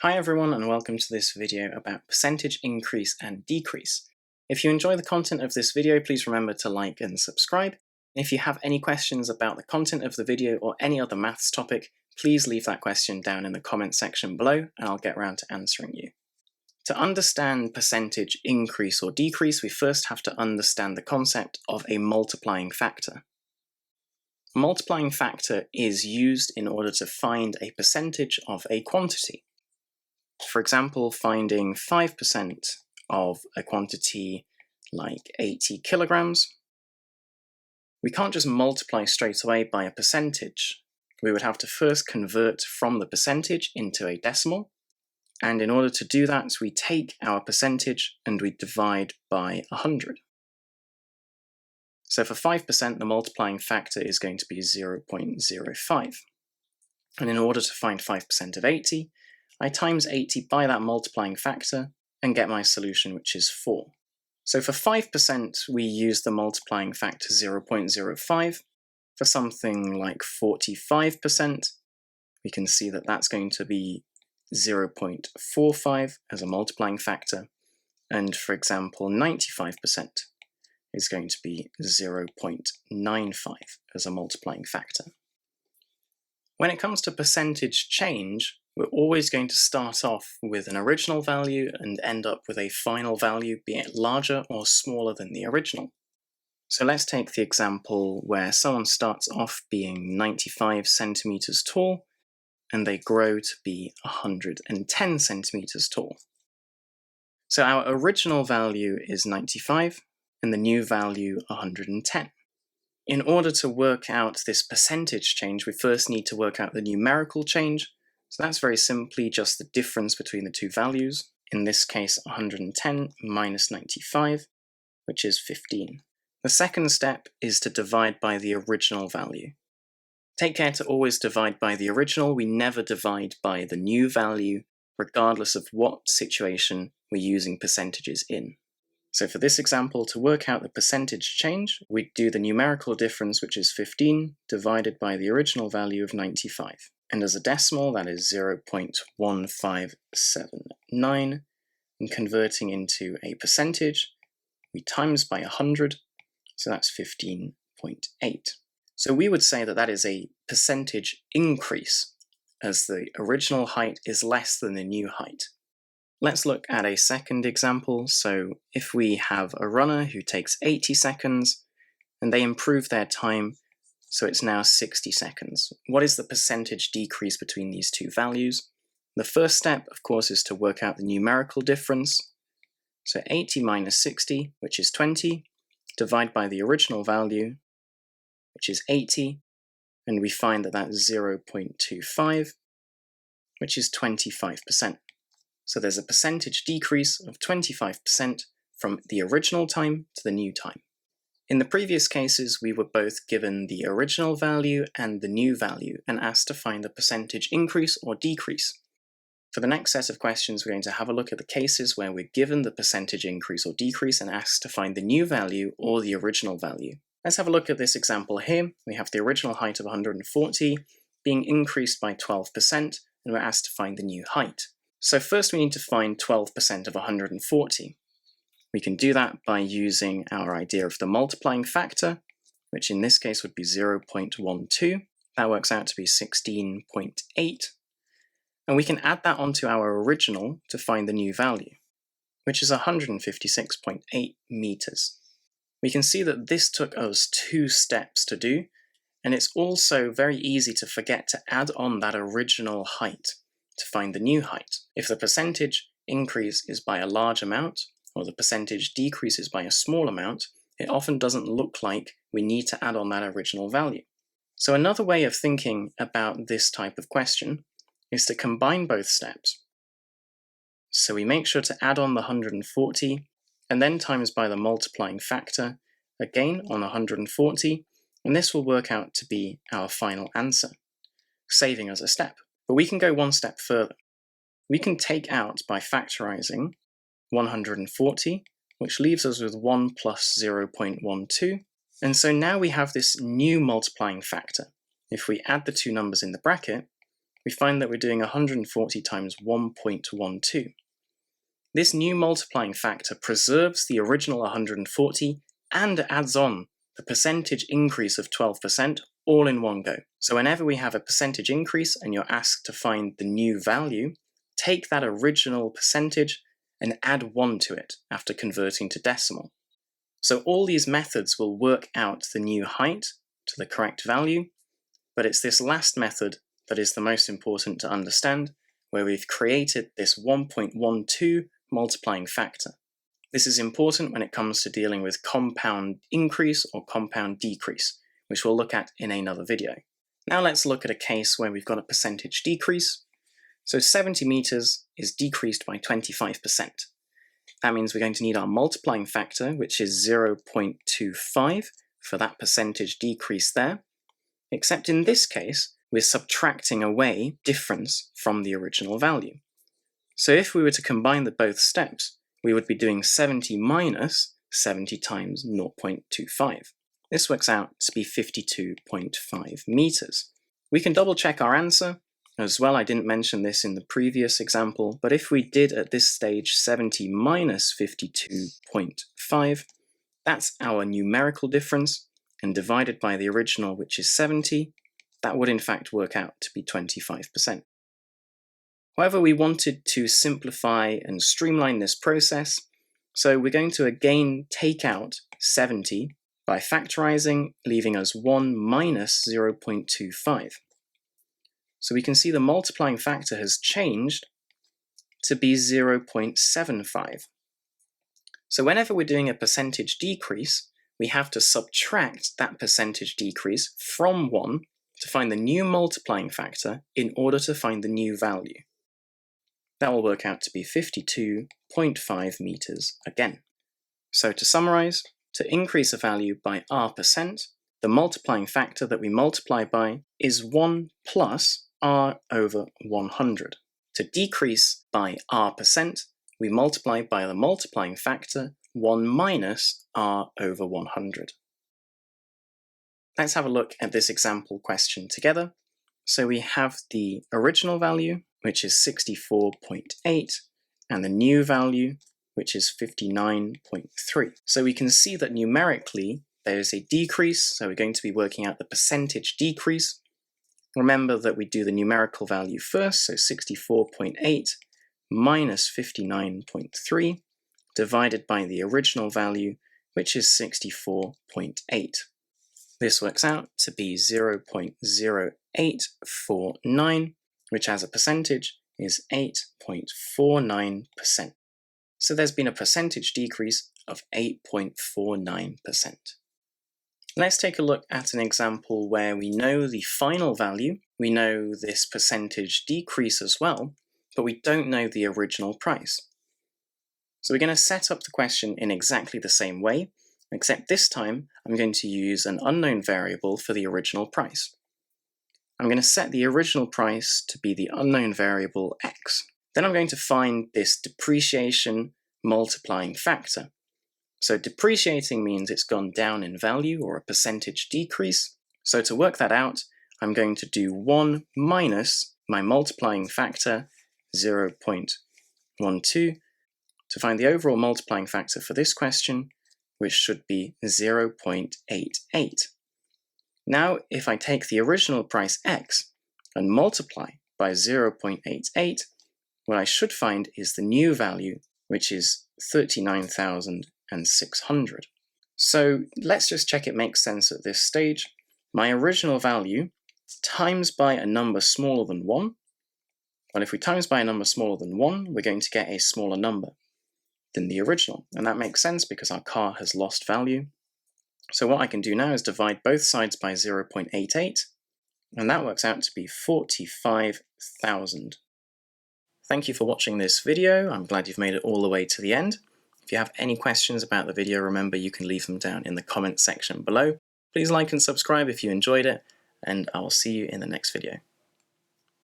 Hi everyone and welcome to this video about percentage increase and decrease. If you enjoy the content of this video, please remember to like and subscribe. If you have any questions about the content of the video or any other maths topic, please leave that question down in the comment section below and I'll get around to answering you. To understand percentage increase or decrease, we first have to understand the concept of a multiplying factor. A multiplying factor is used in order to find a percentage of a quantity. For example, finding 5% of a quantity like 80 kilograms, we can't just multiply straight away by a percentage. We would have to first convert from the percentage into a decimal, and in order to do that, we take our percentage and we divide by 100. So for 5%, the multiplying factor is going to be 0.05. And in order to find 5% of 80, I times 80 by that multiplying factor and get my solution, which is 4. So for 5%, we use the multiplying factor 0.05. For something like 45%, we can see that that's going to be 0.45 as a multiplying factor. And for example, 95% is going to be 0.95 as a multiplying factor. When it comes to percentage change, we're always going to start off with an original value and end up with a final value, be it larger or smaller than the original. So let's take the example where someone starts off being 95 centimeters tall and they grow to be 110 centimeters tall. So our original value is 95 and the new value 110. In order to work out this percentage change, we first need to work out the numerical change. So that's very simply just the difference between the two values. In this case, 110 minus 95, which is 15. The second step is to divide by the original value. Take care to always divide by the original. We never divide by the new value, regardless of what situation we're using percentages in. So for this example, to work out the percentage change, we do the numerical difference, which is 15, divided by the original value of 95. And as a decimal, that is 0.1579. And converting into a percentage, we times by 100, so that's 15.8. So we would say that that is a percentage increase, as the original height is less than the new height. Let's look at a second example. So if we have a runner who takes 80 seconds and they improve their time, so it's now 60 seconds. What is the percentage decrease between these two values? The first step, of course, is to work out the numerical difference. So 80 minus 60, which is 20, divide by the original value, which is 80, and we find that that's 0.25, which is 25%. So there's a percentage decrease of 25% from the original time to the new time. In the previous cases, we were both given the original value and the new value and asked to find the percentage increase or decrease. For the next set of questions, we're going to have a look at the cases where we're given the percentage increase or decrease and asked to find the new value or the original value. Let's have a look at this example here. We have the original height of 140 being increased by 12%, and we're asked to find the new height. So first we need to find 12% of 140. We can do that by using our idea of the multiplying factor, which in this case would be 0.12. That works out to be 16.8. And we can add that onto our original to find the new value, which is 156.8 meters. We can see that this took us 2 steps to do, and it's also very easy to forget to add on that original height to find the new height. If the percentage increase is by a large amount, or the percentage decrease is by a small amount, it often doesn't look like we need to add on that original value. So another way of thinking about this type of question is to combine both steps. So we make sure to add on the 140, and then times by the multiplying factor, again on 140, and this will work out to be our final answer, saving us a step. But we can go one step further. We can take out by factorizing 140, which leaves us with 1 plus 0.12. And so now we have this new multiplying factor. If we add the two numbers in the bracket, we find that we're doing 140 times 1.12. This new multiplying factor preserves the original 140 and adds on the percentage increase of 12% all in one go. So whenever we have a percentage increase and you're asked to find the new value, take that original percentage and add 1 to it after converting to decimal. So all these methods will work out the new height to the correct value, but it's this last method that is the most important to understand, where we've created this 1.12 multiplying factor. This is important when it comes to dealing with compound increase or compound decrease, which we'll look at in another video. Now let's look at a case where we've got a percentage decrease. So 70 meters is decreased by 25%. That means we're going to need our multiplying factor, which is 0.25 for that percentage decrease there, except in this case, we're subtracting away difference from the original value. So if we were to combine the both steps, we would be doing 70 minus 70 times 0.25. This works out to be 52.5 meters. We can double check our answer as well. I didn't mention this in the previous example, but if we did at this stage 70 minus 52.5, that's our numerical difference, and divided by the original, which is 70, that would in fact work out to be 25%. However, we wanted to simplify and streamline this process, so we're going to again take out 70 by factorizing, leaving us 1 minus 0.25. So we can see the multiplying factor has changed to be 0.75. So whenever we're doing a percentage decrease, we have to subtract that percentage decrease from 1 to find the new multiplying factor in order to find the new value. That will work out to be 52.5 meters again. So to summarize, to increase a value by r%, the multiplying factor that we multiply by is 1 plus r over 100. To decrease by r%, we multiply by the multiplying factor 1 minus r over 100. Let's have a look at this example question together. So we have the original value, which is 64.8, and the new value, which is 59.3. So we can see that numerically there is a decrease, so we're going to be working out the percentage decrease. Remember that we do the numerical value first, so 64.8 minus 59.3 divided by the original value, which is 64.8. This works out to be 0.0849, which as a percentage is 8.49%. So there's been a percentage decrease of 8.49%. Let's take a look at an example where we know the final value, we know this percentage decrease as well, but we don't know the original price. So we're going to set up the question in exactly the same way, except this time I'm going to use an unknown variable for the original price. I'm going to set the original price to be the unknown variable x. Then I'm going to find this depreciation multiplying factor. So depreciating means it's gone down in value or a percentage decrease. So to work that out, I'm going to do 1 minus my multiplying factor 0.12 to find the overall multiplying factor for this question, which should be 0.88. Now, if I take the original price x and multiply by 0.88, what I should find is the new value, which is 39,600. So let's just check it makes sense at this stage. My original value times by a number smaller than 1. Well, if we times by a number smaller than 1, we're going to get a smaller number than the original. And that makes sense because our car has lost value. So what I can do now is divide both sides by 0.88, and that works out to be 45,000. Thank you for watching this video. I'm glad you've made it all the way to the end. If you have any questions about the video, remember you can leave them down in the comment section below. Please like and subscribe if you enjoyed it, and I will see you in the next video.